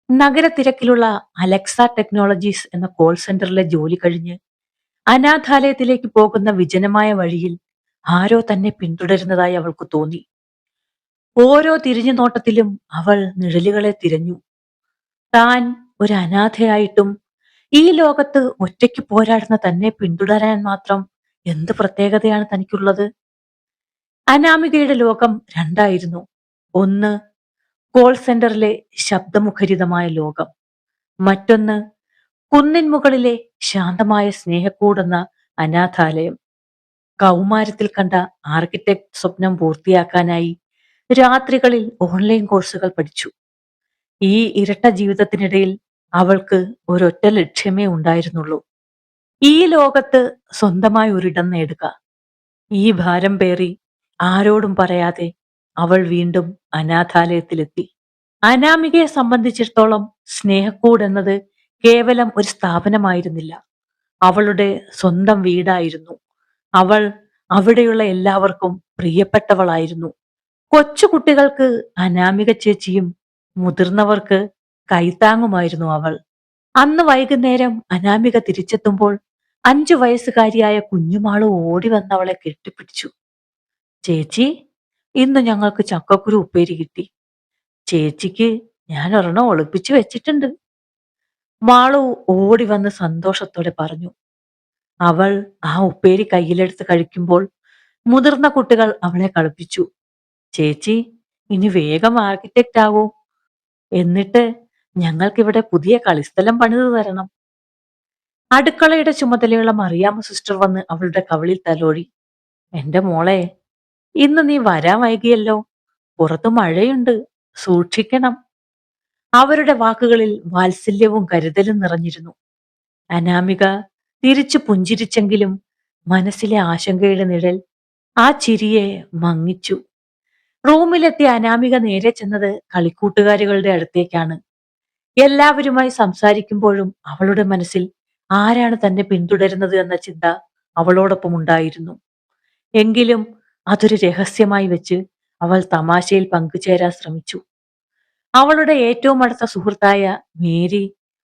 നഗരത്തിരക്കിലുള്ള Alexa technologies എന്ന call സെന്ററിലെ ജോലി കഴിഞ്ഞ് അനാഥാലയത്തിലേക്ക് പോകുന്ന വിജനമായ വഴിയിൽ ആരോ തന്നെ പിന്തുടരുന്നതായി അവൾക്ക് തോന്നി. ഓരോ തിരിഞ്ഞു നോട്ടത്തിലും അവൾ നിഴലുകളെ തിരഞ്ഞു. താൻ ഒരു അനാഥയായിട്ടും ഈ ലോകത്ത് ഒറ്റയ്ക്ക് പോരാടുന്ന തന്നെ പിന്തുടരാൻ മാത്രം എന്ത് പ്രത്യേകതയാണ് തനിക്കുള്ളത്? അനാമികയുടെ ലോകം രണ്ടായിരുന്നു. ഒന്ന്, കോൾ സെന്ററിലെ ശബ്ദമുഖരിതമായ ലോകം. മറ്റൊന്ന്, കുന്നിൻ മുകളിലെ ശാന്തമായ സ്നേഹക്കൂടെന്ന അനാഥാലയം. കൗമാരത്തിൽ കണ്ട ആർക്കിടെക്ട് സ്വപ്നം പൂർത്തിയാക്കാനായി രാത്രികളിൽ ഓൺലൈൻ കോഴ്സുകൾ പഠിച്ചു. ഈ ഇരട്ട ജീവിതത്തിനിടയിൽ അവൾക്ക് ഒരൊറ്റ ലക്ഷ്യമേ ഉണ്ടായിരുന്നുള്ളൂ: ഈ ലോകത്ത് സ്വന്തമായി ഒരിടം നേടുക. ഈ ഭാരം പേറി ആരോടും പറയാതെ അവൾ വീണ്ടും അനാഥാലയത്തിലെത്തി. അനാമികയെ സംബന്ധിച്ചിടത്തോളം സ്നേഹക്കൂട് എന്നത് കേവലം ഒരു സ്ഥാപനമായിരുന്നില്ല, അവളുടെ സ്വന്തം വീടായിരുന്നു. അവൾ അവിടെയുള്ള എല്ലാവർക്കും പ്രിയപ്പെട്ടവളായിരുന്നു. കൊച്ചു കുട്ടികൾക്ക് അനാമിക ചേച്ചിയും മുതിർന്നവർക്ക് കൈത്താങ്ങുമായിരുന്നു അവൾ. അന്ന് വൈകുന്നേരം അനാമിക തിരിച്ചെത്തുമ്പോൾ 5 വയസ്സുകാരിയായ കുഞ്ഞുമാള് ഓടി വന്ന് അവളെ കെട്ടിപ്പിടിച്ചു. ചേച്ചി, ഇന്ന് ഞങ്ങൾക്ക് ചക്കക്കുരു ഉപ്പേരി കിട്ടി. ചേച്ചിക്ക് ഞാൻ ഒരെണ്ണം ഒളിപ്പിച്ചു വെച്ചിട്ടുണ്ട്. മാളു ഓടി വന്ന് സന്തോഷത്തോടെ പറഞ്ഞു. അവൾ ആ ഉപ്പേരി കയ്യിലെടുത്ത് കഴിക്കുമ്പോൾ മുതിർന്ന കുട്ടികൾ അവളെ കളിപ്പിച്ചു. ചേച്ചി, ഇനി വേഗം ആർക്കിടെക്റ്റ് ആവൂ, എന്നിട്ട് ഞങ്ങൾക്കിവിടെ പുതിയ കളിസ്ഥലം പണിതു തരണം. അടുക്കളയുടെ ചുമതലയുള്ള മറിയാമ്മ സിസ്റ്റർ വന്ന് അവളുടെ കവിളിൽ തലോടി. എന്റെ മോളെ, ഇന്ന് നീ വരാൻ വൈകിയല്ലോ, പുറത്തു മഴയുണ്ട്, സൂക്ഷിക്കണം. അവരുടെ വാക്കുകളിൽ വാത്സല്യവും കരുതലും നിറഞ്ഞിരുന്നു. അനാമിക തിരിച്ചു പുഞ്ചിരിച്ചെങ്കിലും മനസ്സിലെ ആശങ്കയുടെ നിഴൽ ആ ചിരിയെ മങ്ങിച്ചു. റൂമിലെത്തിയ അനാമിക നേരെ ചെന്നത് കളിക്കൂട്ടുകാരികളുടെ അടുത്തേക്കാണ്. എല്ലാവരുമായി സംസാരിക്കുമ്പോഴും അവളുടെ മനസ്സിൽ ആരാണ് തന്നെ പിന്തുടരുന്നത് എന്ന ചിന്ത അവളോടൊപ്പം ഉണ്ടായിരുന്നു. എങ്കിലും അതൊരു രഹസ്യമായി വെച്ച് അവൾ തമാശയിൽ പങ്കുചേരാൻ ശ്രമിച്ചു. അവളുടെ ഏറ്റവും അടുത്ത സുഹൃത്തായ മേരി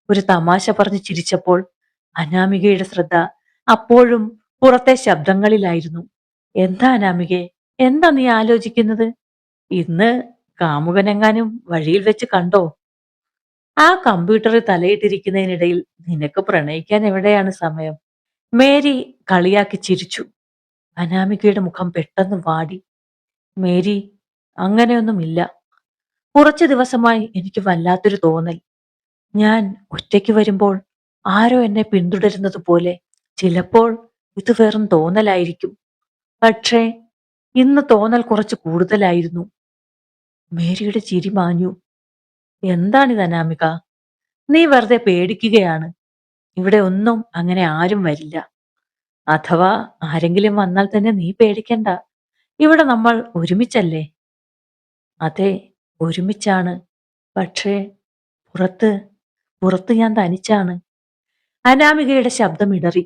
ഒരു തമാശ പറഞ്ഞ് ചിരിച്ചപ്പോൾ അനാമികയുടെ ശ്രദ്ധ അപ്പോഴും പുറത്തെ ശബ്ദങ്ങളിലായിരുന്നു. എന്താ അനാമികെ, എന്താ നീ ആലോചിക്കുന്നത്? ഇന്ന് കാമുകനെങ്ങാനും വഴിയിൽ വെച്ച് കണ്ടോ? ആ കമ്പ്യൂട്ടറിൽ തലയിട്ടിരിക്കുന്നതിനിടയിൽ നിനക്ക് പ്രണയിക്കാൻ എവിടെയാണ് സമയം? മേരി കളിയാക്കി ചിരിച്ചു. അനാമികയുടെ മുഖം പെട്ടെന്ന് വാടി. മേരി, അങ്ങനെയൊന്നുമില്ല. കുറച്ചു ദിവസമായി എനിക്ക് വല്ലാത്തൊരു തോന്നൽ. ഞാൻ ഒറ്റയ്ക്ക് വരുമ്പോൾ ആരോ എന്നെ പിന്തുടരുന്നത് പോലെ. ചിലപ്പോൾ ഇത് വെറും തോന്നലായിരിക്കും, പക്ഷേ ഇന്ന് തോന്നൽ കുറച്ച് കൂടുതലായിരുന്നു. മേരിയുടെ ചിരി മാഞ്ഞു. എന്താണിത് അനാമിക? നീ വെറുതെ പേടിക്കുകയാണ്. ഇവിടെ ഒന്നും അങ്ങനെ ആരും വരില്ല. അഥവാ ആരെങ്കിലും വന്നാൽ തന്നെ നീ പേടിക്കണ്ട. ഇവിടെ നമ്മൾ ഒരുമിച്ചല്ലേ? അതെ, ഒരുമിച്ചാണ്. പക്ഷേ പുറത്ത് പുറത്ത് ഞാൻ തനിച്ചാണ്. അനാമികയുടെ ശബ്ദം ഇടറി.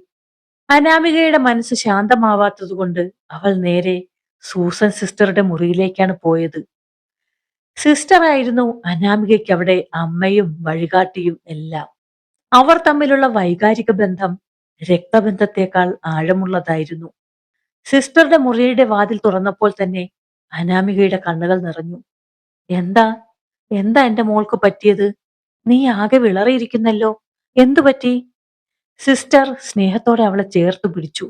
അനാമികയുടെ മനസ്സ് ശാന്തമാവാത്തതുകൊണ്ട് അവൾ നേരെ സൂസൻ സിസ്റ്ററുടെ മുറിയിലേക്കാണ് പോയത്. സിസ്റ്റർ ആയിരുന്നു അനാമികയ്ക്ക് അവിടെ അമ്മയും വഴികാട്ടിയും എല്ലാം. അവർ തമ്മിലുള്ള വൈകാരിക ബന്ധം രക്തബന്ധത്തെക്കാൾ ആഴമുള്ളതായിരുന്നു. സിസ്റ്ററുടെ മുറിയുടെ വാതിൽ തുറന്നപ്പോൾ തന്നെ അനാമികയുടെ കണ്ണുകൾ നിറഞ്ഞു. എന്താ എന്താ എന്റെ മോൾക്ക് പറ്റിയത്? നീ ആകെ വിളറിയിരിക്കുന്നല്ലോ, എന്തു പറ്റി? സിസ്റ്റർ സ്നേഹത്തോടെ അവളെ ചേർത്ത് പിടിച്ചു.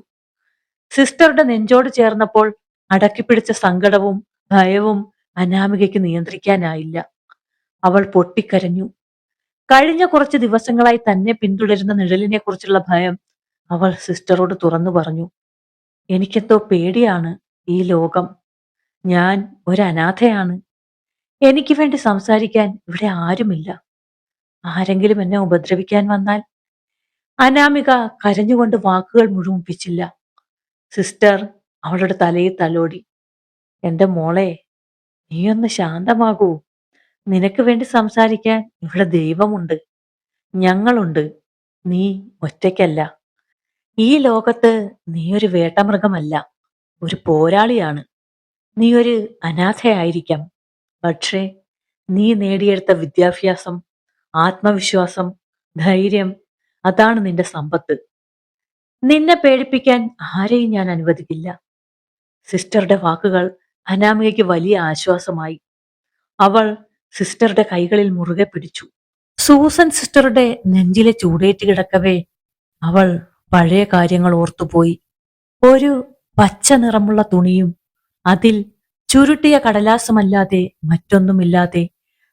സിസ്റ്ററുടെ നെഞ്ചോട് ചേർന്നപ്പോൾ അടക്കിപ്പിടിച്ച സങ്കടവും ഭയവും അനാമികയ്ക്ക് നിയന്ത്രിക്കാനായില്ല. അവൾ പൊട്ടിക്കരഞ്ഞു. കഴിഞ്ഞ കുറച്ച് ദിവസങ്ങളായി തന്നെ പിന്തുടരുന്ന നിഴലിനെ കുറിച്ചുള്ള ഭയം അവൾ സിസ്റ്ററോട് തുറന്നു പറഞ്ഞു. എനിക്കെന്തോ പേടിയാണ് ഈ ലോകം. ഞാൻ ഒരു അനാഥയാണ്. എനിക്ക് വേണ്ടി സംസാരിക്കാൻ ഇവിടെ ആരുമില്ല. ആരെങ്കിലും എന്നെ ഉപദ്രവിക്കാൻ വന്നാൽ? അനാമിക കരഞ്ഞുകൊണ്ട് വാക്കുകൾ മുഴുമിപ്പിച്ചില്ല. സിസ്റ്റർ അവളുടെ തലയിൽ തലോടി. എന്റെ മോളെ, നീയൊന്ന് ശാന്തമാകൂ. നിനക്ക് വേണ്ടി സംസാരിക്കാൻ ഇവിടെ ദൈവമുണ്ട്, ഞങ്ങളുണ്ട്. നീ ഒറ്റയ്ക്കല്ല. ഈ ലോകത്ത് നീ ഒരു വേട്ടമൃഗമല്ല, ഒരു പോരാളിയാണ്. നീ ഒരു അനാഥയായിരിക്കാം, പക്ഷേ നീ നേടിയെടുത്ത വിദ്യാഭ്യാസം ആത്മവിശ്വാസം, ധൈര്യം, അതാണ് നിന്റെ സമ്പത്ത്. നിന്നെ പേടിപ്പിക്കാൻ ആരെയും ഞാൻ അനുവദിക്കില്ല. സിസ്റ്ററുടെ വാക്കുകൾ അനാമികയ്ക്ക് വലിയ ആശ്വാസമായി. അവൾ സിസ്റ്ററുടെ കൈകളിൽ മുറുകെ പിടിച്ചു. സൂസൻ സിസ്റ്ററുടെ നെഞ്ചിലെ ചൂടേറ്റ് കിടക്കവേ അവൾ പഴയ കാര്യങ്ങൾ ഓർത്തുപോയി. ഒരു പച്ച നിറമുള്ള തുണിയും അതിൽ ചുരുട്ടിയ കടലാസുമല്ലാതെ മറ്റൊന്നുമില്ലാതെ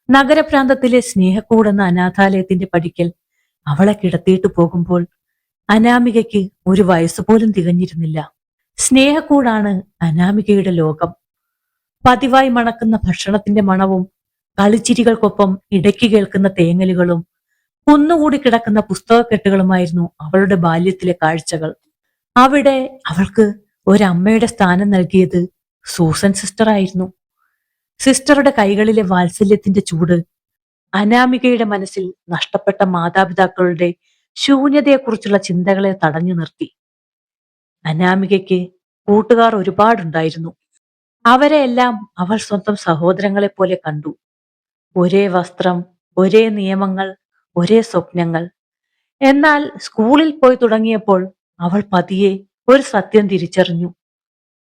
നഗരപ്രാന്തത്തിലെ സ്നേഹക്കൂടെന്ന അനാഥാലയത്തിന്റെ പടിക്കൽ അവളെ കിടത്തിയിട്ട് പോകുമ്പോൾ അനാമികയ്ക്ക് ഒരു വയസ്സുപോലും തികഞ്ഞിരുന്നില്ല. സ്നേഹക്കൂടാണ് അനാമികയുടെ ലോകം. പതിവായി മണക്കുന്ന ഭക്ഷണത്തിന്റെ മണവും കളിച്ചിരികൾക്കൊപ്പം ഇടയ്ക്ക് കേൾക്കുന്ന തേങ്ങലുകളും കുന്നുകൂടി കിടക്കുന്ന പുസ്തകക്കെട്ടുകളുമായിരുന്നു അവളുടെ ബാല്യത്തിലെ കാഴ്ചകൾ. അവിടെ അവൾക്ക് ഒരമ്മയുടെ സ്ഥാനം നൽകിയത് സൂസൻ സിസ്റ്റർ ആയിരുന്നു. സിസ്റ്ററുടെ കൈകളിലെ വാത്സല്യത്തിന്റെ ചൂട് അനാമികയുടെ മനസ്സിൽ നഷ്ടപ്പെട്ട മാതാപിതാക്കളുടെ ശൂന്യതയെക്കുറിച്ചുള്ള ചിന്തകളെ തടഞ്ഞു നിർത്തി. അനാമികയ്ക്ക് കൂട്ടുകാർ ഒരുപാടുണ്ടായിരുന്നു. അവരെയെല്ലാം അവൾ സ്വന്തം സഹോദരങ്ങളെ പോലെ കണ്ടു. ഒരേ വസ്ത്രം, ഒരേ നിയമങ്ങൾ, ഒരേ സ്വപ്നങ്ങൾ. എന്നാൽ സ്കൂളിൽ പോയി തുടങ്ങിയപ്പോൾ അവൾ പതിയെ ഒരു സത്യം തിരിച്ചറിഞ്ഞു.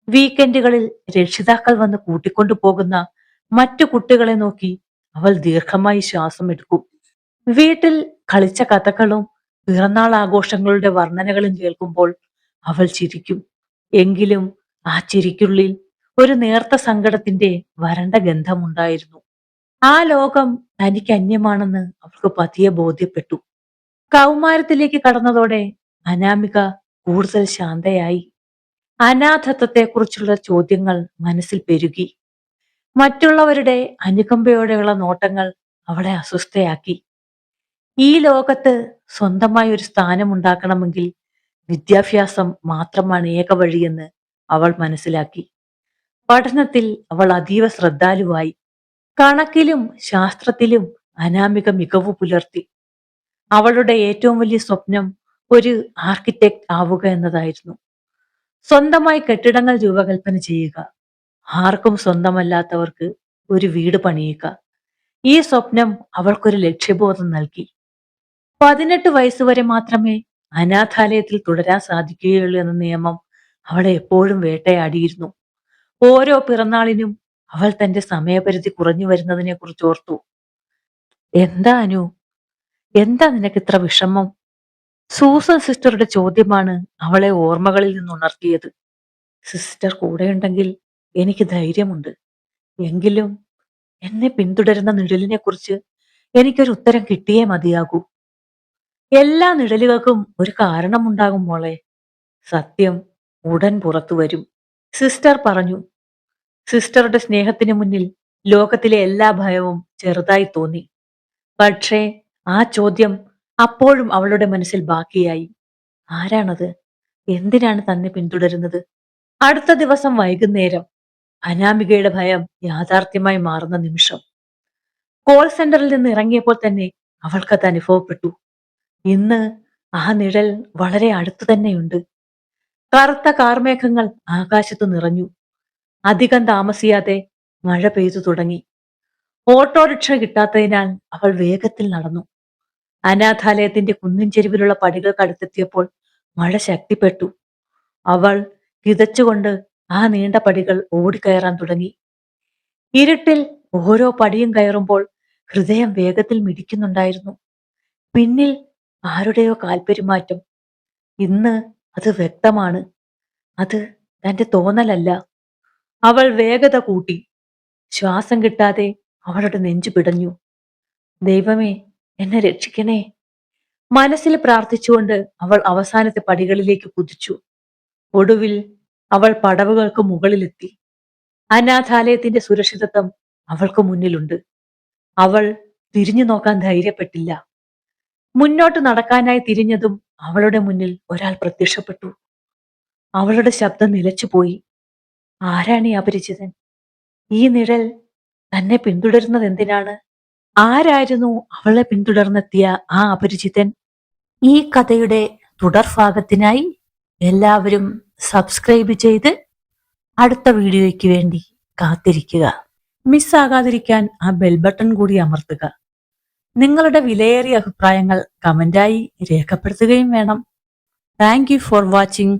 വീക്കെൻഡുകളിൽ രക്ഷിതാക്കൾ വന്ന് കൂട്ടിക്കൊണ്ടു പോകുന്ന മറ്റു കുട്ടികളെ നോക്കി അവൾ ദീർഘമായി ശ്വാസം എടുക്കും. വീട്ടിൽ കളിച്ച കഥകളും പിറന്നാൾ ആഘോഷങ്ങളുടെ വർണ്ണനകളും കേൾക്കുമ്പോൾ അവൾ ചിരിക്കും. എങ്കിലും ആ ചിരിക്കുള്ളിൽ ഒരു നേർത്ത സങ്കടത്തിന്റെ വരണ്ട ഗന്ധമുണ്ടായിരുന്നു. ആ ലോകം തനിക്ക് അന്യമാണെന്ന് അവൾക്ക് പതിയെ ബോധ്യപ്പെട്ടു. കൗമാരത്തിലേക്ക് കടന്നതോടെ അനാമിക കൂടുതൽ ശാന്തയായി. അനാഥത്വത്തെക്കുറിച്ചുള്ള ചോദ്യങ്ങൾ മനസ്സിൽ പെരുകി. മറ്റുള്ളവരുടെ അനുകമ്പയോടെയുള്ള നോട്ടങ്ങൾ അവളെ അസ്വസ്ഥയാക്കി. ഈ ലോകത്ത് സ്വന്തമായി ഒരു സ്ഥാനമുണ്ടാക്കണമെങ്കിൽ വിദ്യാഭ്യാസം മാത്രമാണ് ഏക വഴിയെന്ന് അവൾ മനസ്സിലാക്കി. പഠനത്തിൽ അവൾ അതീവ ശ്രദ്ധാലുവായി. കണക്കിലും ശാസ്ത്രത്തിലും അനാമിക മികവ് പുലർത്തി. അവളുടെ ഏറ്റവും വലിയ സ്വപ്നം ഒരു ആർക്കിടെക്ട് ആവുക എന്നതായിരുന്നു. സ്വന്തമായി കെട്ടിടങ്ങൾ രൂപകൽപ്പന ചെയ്യുക, ആർക്കും സ്വന്തമല്ലാത്തവർക്ക് ഒരു വീട് പണിയുക. ഈ സ്വപ്നം അവൾക്കൊരു ലക്ഷ്യബോധം നൽകി. 18 വയസ്സുവരെ മാത്രമേ അനാഥാലയത്തിൽ തുടരാൻ സാധിക്കുകയുള്ളൂ എന്ന നിയമം അവളെ എപ്പോഴും വേട്ടയാടിയിരുന്നു. ഓരോ പിറന്നാളിനും അവൾ തന്റെ സമയപരിധി കുറഞ്ഞു വരുന്നതിനെ കുറിച്ച് ഓർത്തു. എന്താ അനു, എന്താ നിനക്ക് ഇത്ര വിഷമം? സൂസൻ സിസ്റ്ററുടെ ചോദ്യമാണ് അവളെ ഓർമ്മകളിൽ നിന്നുണർത്തിയത്. സിസ്റ്റർ കൂടെയുണ്ടെങ്കിൽ എനിക്ക് ധൈര്യമുണ്ട്. എങ്കിലും എന്നെ പിന്തുടരുന്ന നിഴലിനെ കുറിച്ച് എനിക്കൊരു ഉത്തരം കിട്ടിയേ മതിയാകൂ. എല്ലാ നിഴലുകൾക്കും ഒരു കാരണമുണ്ടാകും മോളെ. സത്യം ഉടൻ പുറത്തു വരും, സിസ്റ്റർ പറഞ്ഞു. സിസ്റ്ററുടെ സ്നേഹത്തിന് മുന്നിൽ ലോകത്തിലെ എല്ലാ ഭയവും ചെറുതായി തോന്നി. പക്ഷേ ആ ചോദ്യം അപ്പോഴും അവളുടെ മനസ്സിൽ ബാക്കിയായി. ആരാണത്? എന്തിനാണ് തന്നെ പിന്തുടരുന്നത്? അടുത്ത ദിവസം വൈകുന്നേരം അനാമികയുടെ ഭയം യാഥാർത്ഥ്യമായി മാറുന്ന നിമിഷം. കോൾ സെന്ററിൽ നിന്ന് ഇറങ്ങിയപ്പോൾ തന്നെ അവൾക്കത് അനുഭവപ്പെട്ടു. ഇന്ന് ആ നിഴൽ വളരെ അടുത്തു തന്നെയുണ്ട്. കറുത്ത കാർമേഘങ്ങൾ ആകാശത്ത് നിറഞ്ഞു. അധികം താമസിയാതെ മഴ പെയ്തു തുടങ്ങി. ഓട്ടോറിക്ഷ കിട്ടാത്തതിനാൽ അവൾ വേഗത്തിൽ നടന്നു. അനാഥാലയത്തിന്റെ കുന്നിൻ ചെരുവിലുള്ള പടികൾക്കടുത്തെത്തിയപ്പോൾ മഴ ശക്തിപ്പെട്ടു. അവൾ കിതച്ചുകൊണ്ട് ആ നീണ്ട പടികൾ ഓടിക്കയറാൻ തുടങ്ങി. ഇരുട്ടിൽ ഓരോ പടിയും കയറുമ്പോൾ ഹൃദയം വേഗത്തിൽ മിടിക്കുന്നുണ്ടായിരുന്നു. പിന്നിൽ ആരുടെയോ കാൽപെരുമാറ്റം. ഇന്ന് അത് വ്യക്തമാണ്. അത് തന്റെ തോന്നലല്ല. അവൾ വേഗത കൂട്ടി. ശ്വാസം കിട്ടാതെ അവളുടെ നെഞ്ചു പിടഞ്ഞു. ദൈവമേ, എന്നെ രക്ഷിക്കണേ. മനസ്സിൽ പ്രാർത്ഥിച്ചുകൊണ്ട് അവൾ അവസാനത്തെ പടികളിലേക്ക് കുതിച്ചു. ഒടുവിൽ അവൾ പടവുകൾക്ക് മുകളിലെത്തി. അനാഥാലയത്തിന്റെ സുരക്ഷിതത്വം അവൾക്ക് മുന്നിലുണ്ട്. അവൾ തിരിഞ്ഞു നോക്കാൻ ധൈര്യപ്പെട്ടില്ല. മുന്നോട്ട് നടക്കാനായി തിരിഞ്ഞതും അവളുടെ മുന്നിൽ ഒരാൾ പ്രത്യക്ഷപ്പെട്ടു. അവളുടെ ശബ്ദം നിലച്ചുപോയി. ആരാണ് ഈ അപരിചിതൻ? ഈ നിഴൽ തന്നെ പിന്തുടരുന്നത് എന്തിനാണ്? ആരായിരുന്നു അവളെ പിന്തുടർന്നെത്തിയ ആ അപരിചിതൻ? ഈ കഥയുടെ തുടർഭാഗത്തിനായി എല്ലാവരും സബ്സ്ക്രൈബ് ചെയ്ത് അടുത്ത വീഡിയോയ്ക്ക് വേണ്ടി കാത്തിരിക്കുക. മിസ്സാകാതിരിക്കാൻ ആ ബെൽ ബട്ടൺ കൂടി അമർത്തുക. നിങ്ങളുടെ വിലയേറിയ അഭിപ്രായങ്ങൾ കമന്റായി രേഖപ്പെടുത്തുകയും വേണം. Thank you for watching.